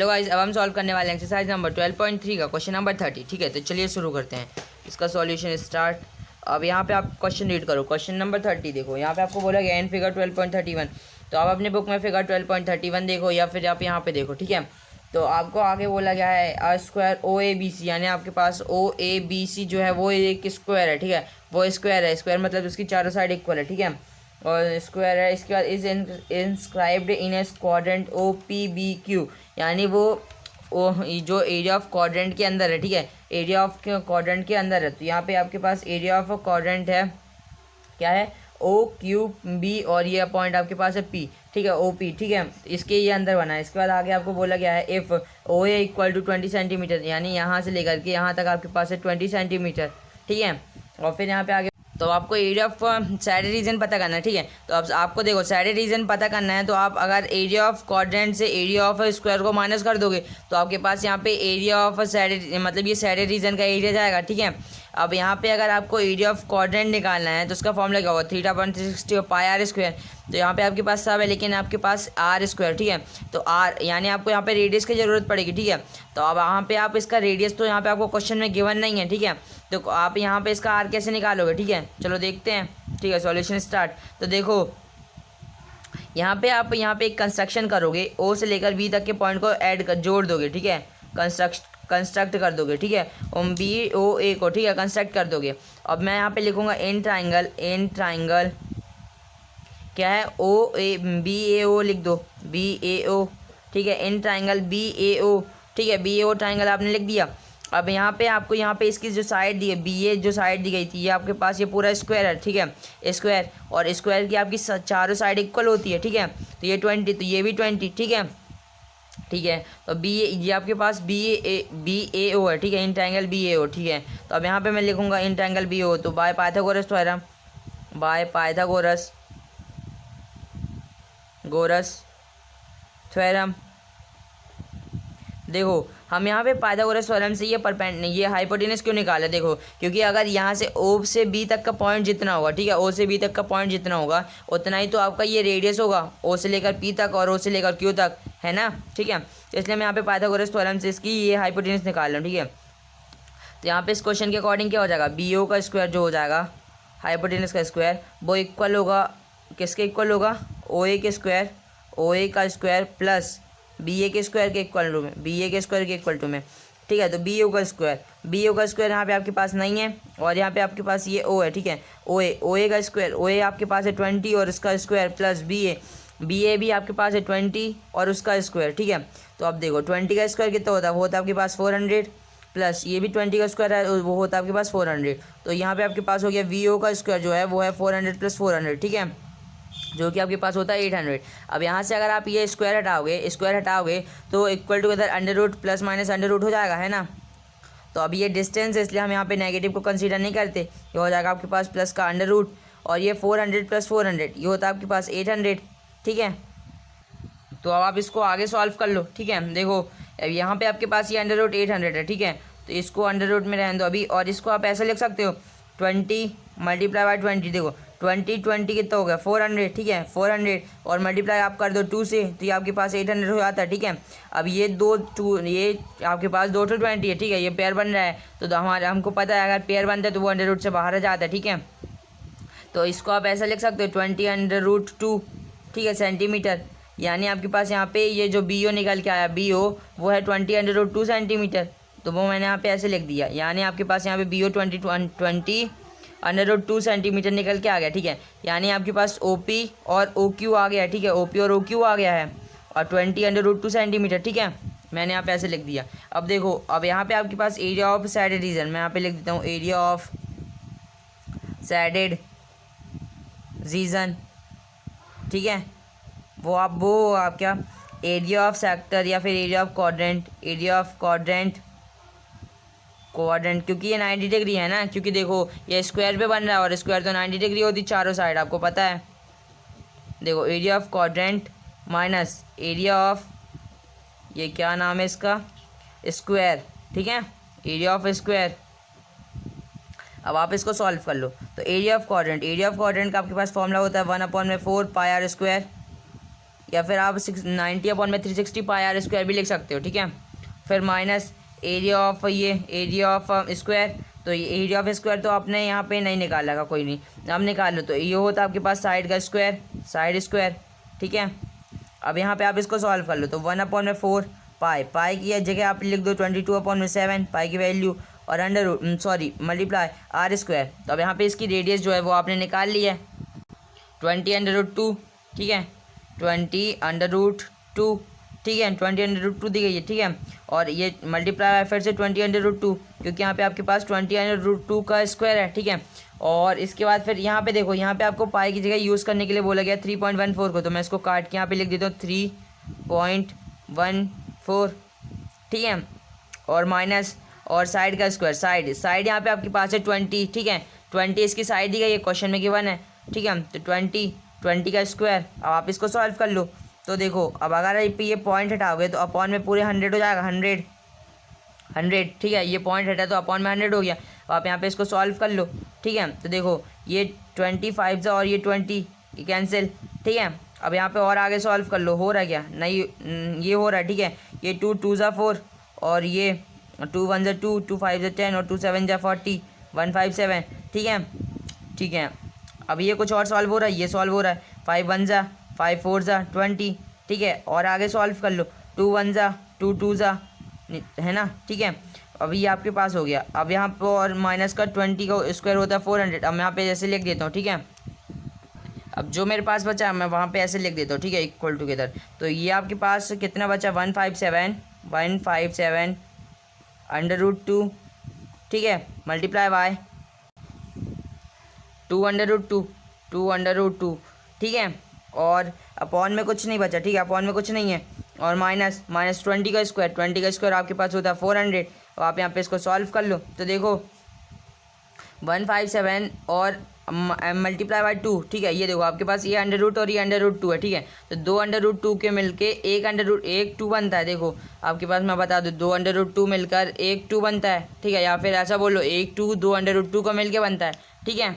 चलो गाइस अब हम सॉल्व करने वाले हैं एक्सरसाइज नंबर 12.3 का क्वेश्चन नंबर 30। ठीक है, तो चलिए शुरू करते हैं इसका सॉल्यूशन स्टार्ट। अब यहाँ पे आप क्वेश्चन रीड करो, क्वेश्चन नंबर 30 देखो। यहाँ पे आपको बोला गया एन फिगर 12.31, तो आप अपने बुक में फिगर 12.31 देखो या फिर आप यहाँ पे देखो। ठीक है, तो आपको आगे बोला गया है आ square O A B C, यानी आपके पास ओ ए बी सी जो है वो एक स्क्वायर है। ठीक है, वो स्क्वायर है, स्क्वायर मतलब उसकी चारों साइड इक्वल है। ठीक है, और स्क्वायर है। इसके बाद is inscribed in a quadrant O P B Q, यानी वो जो एरिया ऑफ क्वाड्रेंट के अंदर है। ठीक है, एरिया ऑफ क्वाड्रेंट के अंदर है, तो यहाँ पे आपके पास एरिया ऑफ क्वाड्रेंट है, क्या है, ओ क्यू बी, और ये पॉइंट आपके पास है पी। ठीक है, ओ पी। ठीक है, इसके ये अंदर बना है। इसके बाद आगे आपको बोला गया है if O A equal to 20 centimetre, यानी यहाँ से लेकर के यहाँ तक आपके पास है 20 सेंटीमीटर। ठीक है, और फिर यहाँ पे आगे तो आपको एरिया ऑफ साइड रीजन पता करना है। ठीक है, तो अब आपको देखो साइड रीजन पता करना है, तो आप अगर एरिया ऑफ क्वाड्रेंट से एरिया ऑफ स्क्वायर को माइनस कर दोगे तो आपके पास यहाँ पे एरिया ऑफ साइड मतलब ये साइड रीजन का एरिया जाएगा। ठीक है, अब यहाँ पे अगर आपको एरिया ऑफ क्वाड्रेंट निकालना है तो उसका फॉर्मूला क्या होगा, 3/360 पाई आर स्क्वायर। तो यहाँ पे आपके पास सब है लेकिन आपके पास आर स्क्वायर। ठीक है, तो आर यानी आपको यहाँ पे रेडियस की ज़रूरत पड़ेगी। ठीक है, तो अब यहाँ पे आप इसका रेडियस तो यहाँ पे आपको क्वेश्चन में गिवन नहीं है। ठीक है, तो आप यहाँ पे इसका आर कैसे निकालोगे। ठीक है, चलो देखते हैं। ठीक है, सॉल्यूशन स्टार्ट। तो देखो यहाँ पे आप यहाँ पे एक कंस्ट्रक्शन करोगे, ओ से लेकर बी तक के पॉइंट को जोड़ दोगे। ठीक है, कंस्ट्रक्ट कर दोगे। ठीक है, बी ओ ए को, ठीक है, कंस्ट्रक्ट कर दोगे। अब मैं यहाँ पे लिखूँगा एन ट्राइंगल क्या है, ओ ए बी ए ओ लिख दो, बी ए ओ। ठीक है, एन ट्राइंगल बी ए ओ। ठीक है, बी ए ओ ट्राइंगल आपने लिख दिया। अब यहाँ पे आपको यहाँ पे इसकी जो साइड दी है, बी ए जो साइड दी गई थी, ये आपके पास ये पूरा स्क्वायर है। ठीक है, स्क्वायर, और स्क्वायर की आपकी चारों साइड इक्वल होती है। ठीक है, तो ये 20, तो ये भी 20। ठीक है, ठीक है, तो बी ये आपके पास बी ए ओ है। ठीक है, इन ट्राइंगल बी ए ओ। ठीक है, तो अब यहाँ पे मैं लिखूँगा इन ट्राइंगल बी ओ, तो by Pythagoras theorem, by Pythagoras theorem. देखो हम यहाँ पे पाइथागोरस थ्योरम से ये हाइपोटेनस क्यों निकाला, देखो क्योंकि अगर यहाँ से ओ से बी तक का पॉइंट जितना होगा, ठीक है, ओ से बी तक का पॉइंट जितना होगा उतना ही तो आपका ये रेडियस होगा, ओ से लेकर पी तक और ओ से लेकर क्यू तक, है ना। ठीक है, तो इसलिए मैं यहाँ पे पाइथागोरस थ्योरम से इसकी ये हाइपोटेनस निकाल रहा हूँ। ठीक है, तो यहाँ पे इस क्वेश्चन के अकॉर्डिंग क्या हो जाएगा, बी ओ का स्क्वायर जो हो जाएगा हाइपोटेनस का स्क्वायर, वो इक्वल होगा किसके इक्वल होगा, ओ ए के स्क्वायर, ओ ए का स्क्वायर प्लस बी ए के स्क्वायर के इक्वल टू में, बी ए के स्क्वायर के इक्वल टू में। ठीक है, तो बी ओ का स्क्वायर यहाँ पे आपके पास नहीं है, और यहाँ पे आपके पास ये ओ है। ठीक है, ओ ए का स्क्वायर, ओ ए आपके पास है 20 और उसका स्क्वायर प्लस बी ए भी आपके पास है 20 और उसका स्क्वायर। ठीक है, तो अब देखो 20 का स्क्वायर कितना होता है, वो होता है आपके पास 400 प्लस ये भी 20 का स्क्वायर है, वो होता है आपके पास 400। तो यहाँ पे आपके पास हो गया वी ओ का स्क्वायर जो है वो है 400 प्लस 400। ठीक है, जो कि आपके पास होता है 800। अब यहाँ से अगर आप ये स्क्वायर हटाओगे तो इक्वल टू इधर under root plus minus under root हो जाएगा, है ना। तो अब ये डिस्टेंस है इसलिए हम यहाँ पे नेगेटिव को कंसीडर नहीं करते, ये हो जाएगा आपके पास प्लस का अंडर रूट, और ये 400 प्लस 400 ये होता है आपके पास 800। ठीक है, तो अब आप इसको आगे सॉल्व कर लो। ठीक है, देखो अब यहाँ पे आपके पास ये अंडर रूट 800 है। ठीक है, तो इसको अंडर रूट में रहने दो अभी, और इसको आप ऐसे लिख सकते हो 20 मल्टीप्लाई बाई 20। देखो 20 कितना हो गया 400। ठीक है, 400 और मल्टीप्लाई आप कर दो 2 से, तो ये आपके पास 800 हो जाता है। ठीक है, अब ये ये आपके पास 2 to 20 है। ठीक है, ये पेयर बन रहा है, तो हमको पता है अगर पेयर बनता है तो वो अंडर रूट से बाहर आ जाता है। ठीक है, तो इसको आप ऐसा लिख सकते हो 20 अंडर रूट 2। ठीक है, सेंटीमीटर, यानी आपके पास यहाँ पे ये जो बी ओ निकल के आया, बी ओ वो है 20 अंडर रूट 2 सेंटीमीटर, तो वो मैंने यहाँ पे ऐसे लिख दिया, यानी आपके पास यहाँ पे B O 20 under root 2 centimetre निकल के आ गया। ठीक है, यानी आपके पास ओ पी और ओ क्यू आ गया। ठीक है, ओ पी और ओ क्यू आ गया है, और 20 अंडर रूट 2 सेंटीमीटर। ठीक है, मैंने यहाँ पे ऐसे लिख दिया। अब देखो अब यहाँ पे आपके पास एरिया ऑफ सैडेड रीजन, मैं यहाँ पे लिख देता हूँ एरिया ऑफ सैडेड रीजन। ठीक है, वो आप क्या एरिया ऑफ सेक्टर या फिर एरिया ऑफ क्वाड्रेंट, क्योंकि ये 90 डिग्री है ना, क्योंकि देखो ये स्क्वायर पे बन रहा है और स्क्वायर तो 90 डिग्री होती चारों साइड, आपको पता है। देखो area of quadrant minus area of ये क्या नाम है इसका, स्क्वायर। ठीक है, एरिया ऑफ स्क्वायर। अब आप इसको सॉल्व कर लो, तो एरिया ऑफ क्वाड्रेंट का आपके पास फॉर्मूला होता है 1/4 पाई आर स्क्वायर, या फिर आप 90/360 πr² भी लिख सकते हो, ठीक है। फिर minus area of area of square, तो ये एरिया ऑफ स्क्वायर तो आपने यहाँ पे नहीं निकाला का, कोई नहीं, अब निकाल लो। तो ये होता है आपके पास साइड का स्क्वायर, साइड स्क्वायर, ठीक है। अब यहाँ पे आप इसको सॉल्व कर लो, तो 1/4 पाई की जगह आप लिख दो 22/7 पाई की वैल्यू, और मल्टीप्लाई r²। तो अब यहाँ पे इसकी रेडियस जो है वो आपने निकाल ली है 20√2, ठीक है, 20√2, ठीक है, 20√2 दी गई है, ठीक है। और ये मल्टीप्लाई फिर से 20√2, क्योंकि यहाँ पे आपके पास 20√2 का स्क्वायर है, ठीक है। और इसके बाद फिर यहाँ पे देखो, यहाँ पे आपको पाई की जगह यूज़ करने के लिए बोला गया 3.14 को, तो मैं इसको काट के यहाँ पे लिख देता हूँ 3.14, ठीक है। और माइनस और साइड का स्क्वायर, साइड यहाँ पे आपके पास है 20, ठीक है, 20 इसकी साइड दी गई है, क्वेश्चन में गिवन है, ठीक है। तो 20 का स्क्वायर, अब आप इसको सॉल्व कर लो। तो देखो अब अगर ये पॉइंट हटाओगे तो अपॉन में पूरे 100 हो जाएगा, 100, ठीक है, ये पॉइंट हटा तो अपॉन में 100 हो गया। अब आप यहाँ पे इसको सॉल्व कर लो, ठीक है। तो देखो ये 25 और ये 20 ये कैंसिल, ठीक है। अब यहाँ पे और आगे सॉल्व कर लो, हो रहा है क्या, नहीं ये हो रहा है, ठीक है। ये 2 2 ज़ा 4 और ये 2 1 ज़ा 2, 2 5 ज़ा 10 और 2 7 ज़ा 40, 157, ठीक है, ठीक है। अब ये कुछ और सॉल्व हो रहा है, ये सॉल्व हो रहा है 5 1 ज़ा 5 4 ज़ा 20, ठीक है। और आगे सॉल्व कर लो 2 1 ज़ा 2 2 ज़ा, है ना, ठीक है। अब ये आपके पास हो गया। अब यहाँ पर और माइनस का 20 का स्क्वायर होता है 400। अब मैं यहाँ पे जैसे लिख देता हूँ, ठीक है। अब जो मेरे पास बचा मैं वहाँ पे ऐसे लिख देता हूँ, ठीक है, इक्वल टुगेदर। तो ये आपके पास कितना बचा 157/√2, ठीक है, मल्टीप्लाई बाय 2√2, ठीक है। और अपॉन में कुछ नहीं बचा, ठीक है, अपॉन में कुछ नहीं है। और माइनस 20 का स्क्वायर आपके पास होता है 400। अब आप यहाँ पे इसको सॉल्व कर लो। तो देखो 157 और मल्टीप्लाई बाय 2, ठीक है। ये देखो आपके पास ये अंडर और ये अंडर√2 है, ठीक है। तो 2 अंडर√2 के मिलके एक 2 बनता है। देखो आपके पास मैं बता दूँ 2 अंडर√2 मिलकर 1 2 बनता है, ठीक है। या फिर ऐसा बोलो 1 2 2 अंडर√2 का मिलके बनता है, ठीक है।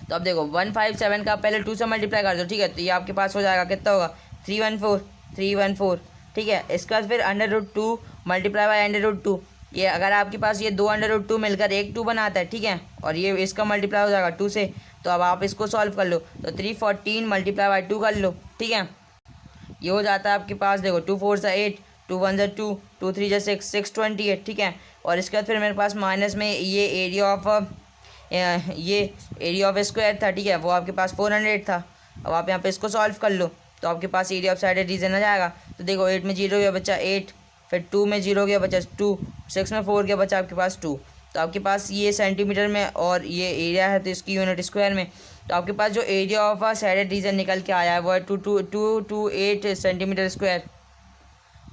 तो अब देखो 157 का पहले 2 से मल्टीप्लाई कर दो, ठीक है। तो ये आपके पास हो जाएगा, कितना होगा 314, ठीक है। इसके बाद फिर अंडर√2 मल्टीप्लाई बाय अंडर√2, ये अगर आपके पास ये 2 अंडर√2 मिलकर 1 2 बनाता है, ठीक है। और ये इसका मल्टीप्लाई हो जाएगा 2 से। तो अब आप इसको सॉल्व कर लो, तो 314 मल्टीप्लाई बाय 2 कर लो, ठीक है। ये हो जाता है आपके पास, देखो 2 4 ज़ा 8, 2 1 ज़ा 2, 2 3 ज़ा 6, 628, ठीक है। और इसके बाद फिर मेरे पास माइनस में ये एरिया ऑफ स्क्वायर था, ठीक है, वो आपके पास 400 था। अब आप यहाँ पे इसको सॉल्व कर लो, तो आपके पास एरिया ऑफ साइड रीजन आ जाएगा। तो देखो 8 में 0 गया बच्चा 8, फिर 2 में 0 गया बच्चा 2, 6 में 4 गया बच्चा आपके पास 2। तो आपके पास ये सेंटीमीटर में और ये एरिया है तो इसकी यूनिट स्क्वायर में। तो आपके पास जो एरिया ऑफ साइड रीजन निकल के आया है वो है 228 सेंटीमीटर स्क्वायर,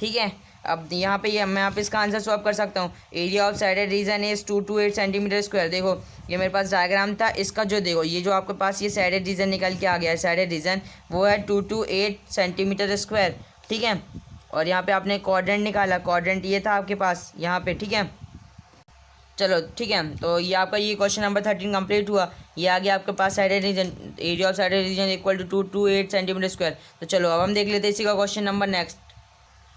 ठीक है। अब यहाँ पे मैं यहाँ पे इसका आंसर स्वैप कर सकता हूँ। Area of shaded region is 228 centimetre square. देखो ये मेरे पास डायग्राम था इसका, जो देखो ये जो आपके पास ये साइडेड रीजन निकल के आ गया है, साइडेड रीजन वो है 228 सेंटीमीटर स्क्वायर, ठीक है। और यहाँ पे आपने क्वाड्रेंट निकाला, क्वाड्रेंट ये था आपके पास यहाँ पे, ठीक है। चलो ठीक है, तो ये आपका ये क्वेश्चन नंबर 13 कंप्लीट हुआ। ये आ गया आपके पास sided region, area of sided region equal to 228 centimetre square. तो चलो अब हम देख लेते हैं इसी का क्वेश्चन नंबर नेक्स्ट।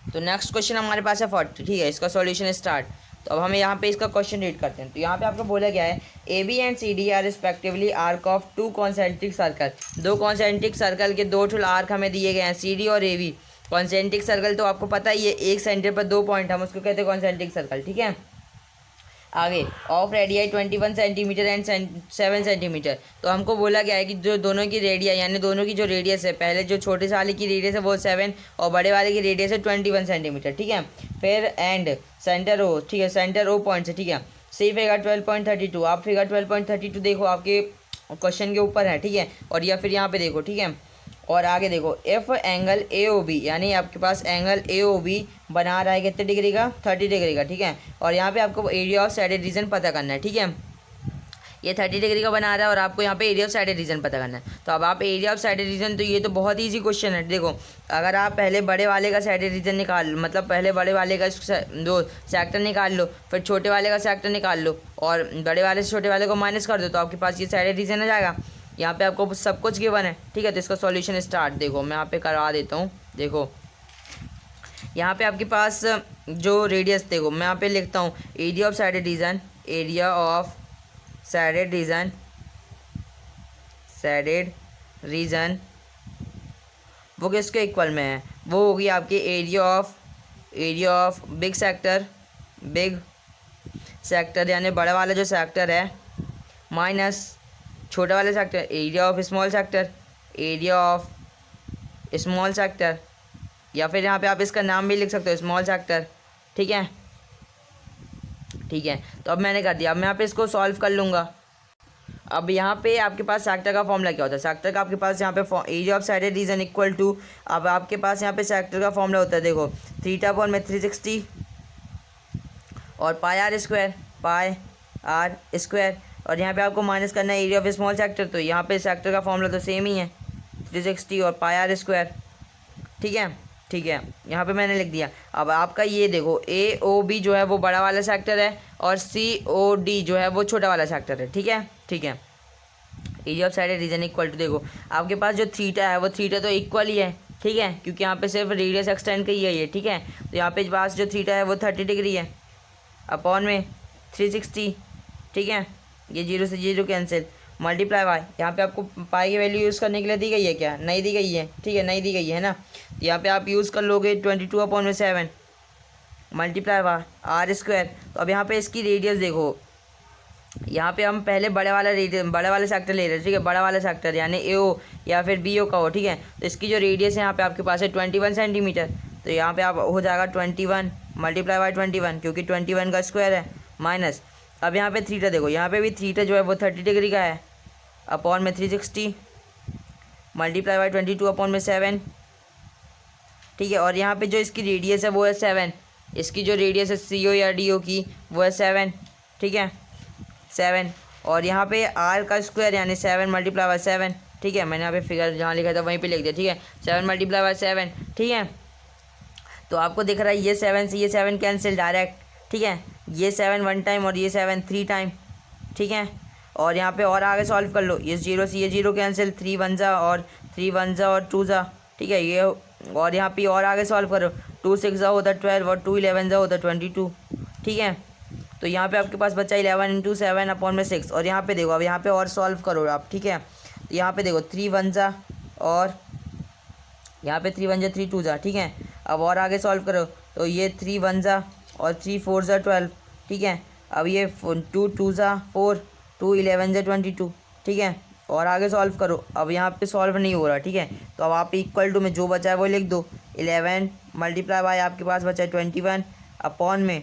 तो नेक्स्ट क्वेश्चन हमारे पास है 40, ठीक है, इसका सॉल्यूशन स्टार्ट। तो अब हमें यहाँ पे इसका क्वेश्चन रीड करते हैं। तो यहाँ पे आपको बोला गया है A B and C D are respectively arc of 2 concentric circle. 2 concentric circle के 2 ठुल आर्क हमें दिए गए हैं, सी डी और ए बी। कॉन्सेंट्रिक सर्कल तो आपको पता ही है, एक सेंटर पर 2 पॉइंट, हम उसको कहते हैं कॉन्सेंट्रिक सर्कल, ठीक है। आगे of radii 21 centimetre and 7 centimetre. तो हमको बोला गया है कि जो दोनों की रेडिया यानी दोनों की जो रेडियस है, पहले जो छोटे वाले की रेडियस है वो 7 और बड़े वाले की रेडियस है 21 सेंटीमीटर, ठीक है। फिर एंड सेंटर ओ, ठीक है, सेंटर ओ पॉइंट से, ठीक है। सी फिगर 12.32, आप फिगर 12.32 देखो आपके क्वेश्चन के ऊपर है, ठीक है। और या फिर यहाँ पे देखो, ठीक है। और आगे देखो if angle A O B, यानी आपके पास एंगल ए ओ बी बना रहा है कितने डिग्री का, 30 डिग्री का, ठीक है। और यहाँ पे आपको एरिया ऑफ साइडेड रीजन पता करना है, ठीक है। ये 30 डिग्री का बना रहा है और आपको यहाँ पे एरिया ऑफ साइडेड रीजन पता करना है। तो अब आप एरिया ऑफ साइडेड रीजन, तो ये तो बहुत ईजी क्वेश्चन है। देखो अगर आप पहले बड़े वाले का साइडेड रीजन निकाल, मतलब पहले बड़े वाले का दो सेक्टर निकाल लो, फिर छोटे वाले का सेक्टर निकाल लो और बड़े वाले से छोटे वाले को माइनस कर दो, तो आपके पास ये साइडेड रीजन आ जाएगा। यहाँ पे आपको सब कुछ गिवन है, ठीक है। तो इसका सॉल्यूशन स्टार्ट देखो मैं यहाँ पे करा देता हूँ। देखो यहाँ पे आपके पास जो रेडियस, देखो मैं यहाँ पे लिखता हूँ area of sided region, area of shaded region, shaded region वो किसके इक्वल में है, वो होगी आपकी एरिया ऑफ बिग सेक्टर यानी बड़ा वाला जो सेक्टर है माइनस छोटा वाला sector, area of small sector, या फिर यहाँ पे आप इसका नाम भी लिख सकते हो स्मॉल सेक्टर, ठीक है। तो अब मैंने कर दिया। अब मैं यहाँ पे इसको सॉल्व कर लूँगा। अब यहाँ पे आपके पास सेक्टर का फॉर्मूला क्या होता है, सेक्टर का आपके पास यहाँ पे area of sided region equal to, अब आपके पास यहाँ पे सेक्टर का फॉर्मूला होता है, देखो थीटा अपॉन में 360 और पाई आर स्क्वायर, और यहाँ पे आपको माइनस करना है एरिया ऑफ स्मॉल सेक्टर। तो यहाँ पे सेक्टर का फॉर्मूला तो सेम ही है 360 और पाई आर स्क्वायर, ठीक है। यहाँ पे मैंने लिख दिया। अब आपका ये देखो AOB जो है वो बड़ा वाला सेक्टर है और COD जो है वो छोटा वाला सेक्टर है, ठीक है। Area of sided region equal to, देखो आपके पास जो थीटा है वो थीटा तो इक्वल ही है, ठीक है, क्योंकि यहाँ पे सिर्फ रेडियस एक्सटेंड का ही है ये, ठीक है। तो यहाँ पे पास जो थीटा है वो 30 डिग्री है अपॉन में 360, ठीक है। ये 0 से 0 कैंसिल, मल्टीप्लाई वाई, यहाँ पे आपको पाई की वैल्यू यूज़ करने के लिए दी गई है क्या, नहीं दी गई है, ठीक है, नहीं दी गई है ना। तो यहाँ पे आप यूज़ कर लोगे 22 अपॉन में 7 मल्टीप्लाई वाई आर स्क्वायर। तो अब यहाँ पे इसकी रेडियस देखो, यहाँ पे हम पहले बड़ा वाला सेक्टर ले रहे हैं, ठीक है, बड़ा वाला सेक्टर यानी AO या फिर BO का हो, ठीक है। तो इसकी जो रेडियस है यहाँ पे आपके पास है 21 सेंटीमीटर। तो यहाँ पे आप हो जाएगा 21 मल्टीप्लाई बाई 21, क्योंकि 21 का स्क्वायर है, माइनस। अब यहाँ पे थीटा देखो, यहाँ पे भी थीटा जो है वो 30 डिग्री का है अपॉन में 360 मल्टीप्लाई बाई 22 अपॉन में 7, ठीक है। और यहाँ पे जो इसकी रेडियस है वो है 7, इसकी जो रेडियस है CO या DO की वो है 7, ठीक है, 7। और यहाँ पे R का स्क्वायर यानी 7 मल्टीप्लाई बाई 7, ठीक है। मैंने यहाँ पे फिगर जहाँ लिखा था वहीं पे लिख दिया, ठीक है, 7 मल्टीप्लाई बाई 7, ठीक है। तो आपको दिख रहा है ये 7 से ये 7 कैंसिल डायरेक्ट, ठीक है, ये 7 1 टाइम और ये 7 3 टाइम, ठीक है। और यहाँ पे और आगे सॉल्व कर लो, ये 0 से ये 0 कैंसिल, 3 1 जा और 3 1 जा और 2 जा, ठीक है। ये और यहाँ पे और आगे सॉल्व करो, 2 6 जा होता 12 और 2 11 जा होता 22, ठीक है। तो यहाँ पे आपके पास बचा 11 इंटू 7 अपॉन में 6। और यहाँ पे देखो, अब यहाँ पे और सॉल्व करो आप, ठीक है। तो यहाँ पे देखो 3 1 जा और यहाँ पे 3 1 जा 3 2 जा, ठीक है। अब और आगे सॉल्व करो तो ये 3 1 जा और 3 4 जा 12, ठीक है। अब ये 2 2 जा 4, 2 11 जा 22, ठीक है। और आगे सॉल्व करो, अब यहाँ पे सॉल्व नहीं हो रहा, ठीक है। तो अब आप इक्वल टू में जो बचा है वो लिख दो, 11 मल्टीप्लाई बाय आपके पास बचा है 21 अपॉन में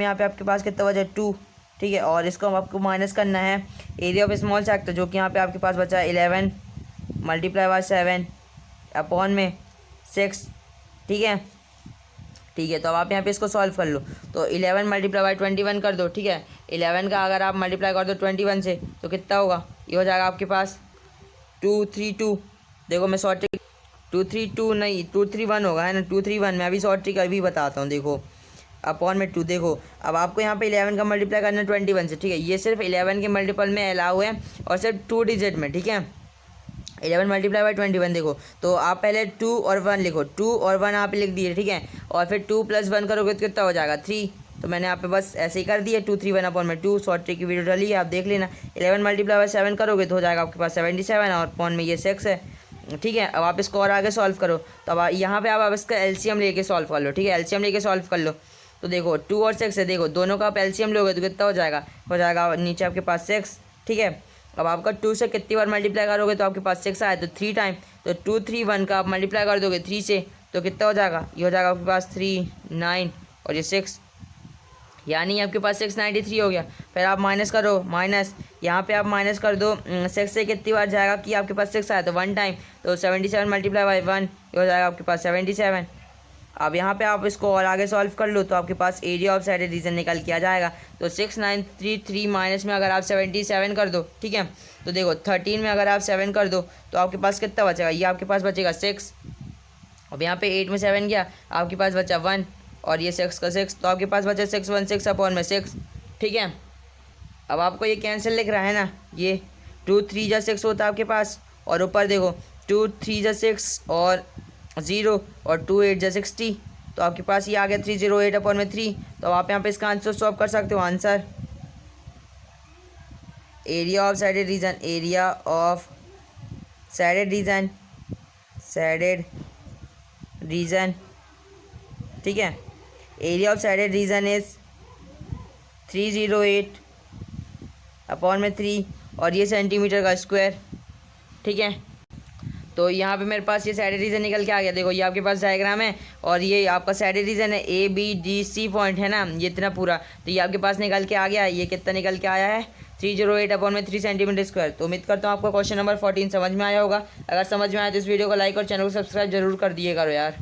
यहाँ पे आपके पास कितना बचा 2, ठीक है। और इसको आपको माइनस करना है एरिया ऑफ स्मॉल सेक्टर, जो कि यहाँ पे आपके पास बचा है 11 मल्टीप्लाई बाय 7 अपॉन में 6, ठीक है। तो अब आप यहाँ पे इसको सॉल्व कर लो। तो 11 मल्टीप्लाई बाई 21 कर दो, ठीक है। 11 का अगर आप मल्टीप्लाई कर दो 21 से तो कितना होगा, ये हो जाएगा आपके पास 232। देखो मैं शॉर्ट ट्रिक 232 नहीं 231 होगा, है ना, 231। मैं अभी शॉर्ट ट्रिक अभी बताता हूँ। देखो अपॉन में 2, देखो अब आपको यहाँ पे 11 का मल्टीप्लाई करना है 21 से, ठीक है। ये सिर्फ 11 के मल्टीपल में अलाउ है और सिर्फ 2 डिजिट में, ठीक है। 11 मल्टीप्लाई बाई 21, देखो तो आप पहले 2 और 1 लिखो, 2 और 1 आप लिख दिए, ठीक है। और फिर 2 + 1 करोगे तो कितना हो जाएगा 3। तो मैंने यहाँ पे बस ऐसे ही कर दिया 2 3 1 अपॉन में 2। शॉर्ट ट्रिक की वीडियो डाली है, आप देख लेना। 11 मल्टीप्लाई बाई 7 करोगे तो हो जाएगा आपके पास 77 और अपॉन में ये 6 है, ठीक है। अब आप इसको और आगे सॉल्व करो, तो अब यहाँ पे आप इसका एलसीएम लेके सॉल्व कर लो, ठीक है। एलसीएम लेके सॉल्व कर लो तो देखो 2 और 6 है, देखो दोनों का आप एलसीएम लोगे तो कितना हो जाएगा नीचे आपके पास 6, ठीक है। अब आपका 2 से कितनी बार मल्टीप्लाई करोगे तो आपके पास 6 आए तो 3 टाइम। तो 2 3 1 का आप मल्टीप्लाई कर दोगे 3 से तो कितना हो जाएगा, ये हो जाएगा आपके पास 3 9 और ये 6, यानी आपके पास 693 हो गया। फिर आप माइनस करो, माइनस यहाँ पे आप माइनस कर दो 6 से कितनी बार जाएगा कि आपके पास 6 आया तो 1 टाइम। तो 77 मल्टीप्लाई बाई 1 ये हो जाएगा आपके पास 77। अब यहाँ पे आप इसको और आगे सॉल्व कर लो तो आपके पास एरिया ऑफ साइडेड रीजन निकल के आ जाएगा। तो 6933 माइनस में अगर आप 77 कर दो, ठीक है। तो देखो 13 में अगर आप 7 कर दो तो आपके पास कितना बचेगा, ये आपके पास बचेगा 6। अब यहाँ पे 8 में 7 गया, आपके पास बचा 1 और ये 6 का 6, तो आपके पास बचा 6 1 6 अपॉन में 6, ठीक है। अब आपको ये कैंसिल लिख रहा है ना, ये 2 3 जा 6 होता है आपके पास, और ऊपर देखो 2 3 जा 6 और 0 और 2 8 जा 60, तो आपके पास ये आ गया 308/3। तो आप यहाँ पे इसका आंसर सॉल्व कर सकते हो। Answer area of sided region, area of shaded region, shaded region, ठीक है, area of shaded region is 308/3 और ये सेंटीमीटर का स्क्वायर, ठीक है। तो यहाँ पे मेरे पास ये साइडेड रीजन निकल के आ गया। देखो ये आपके पास डायग्राम है और ये आपका साइडेड रीजन है, ABDC पॉइंट है ना, ये इतना पूरा, तो ये आपके पास निकल के आ गया। ये कितना निकल के आया है? 308/3 सेंटीमीटर स्क्वायर। तो उम्मीद करता हूँ आपको क्वेश्चन नंबर 14 समझ में आया होगा। अगर समझ में आया तो इस वीडियो को लाइक और चैनल को सब्सक्राइब जरूर कर दिए करो यार।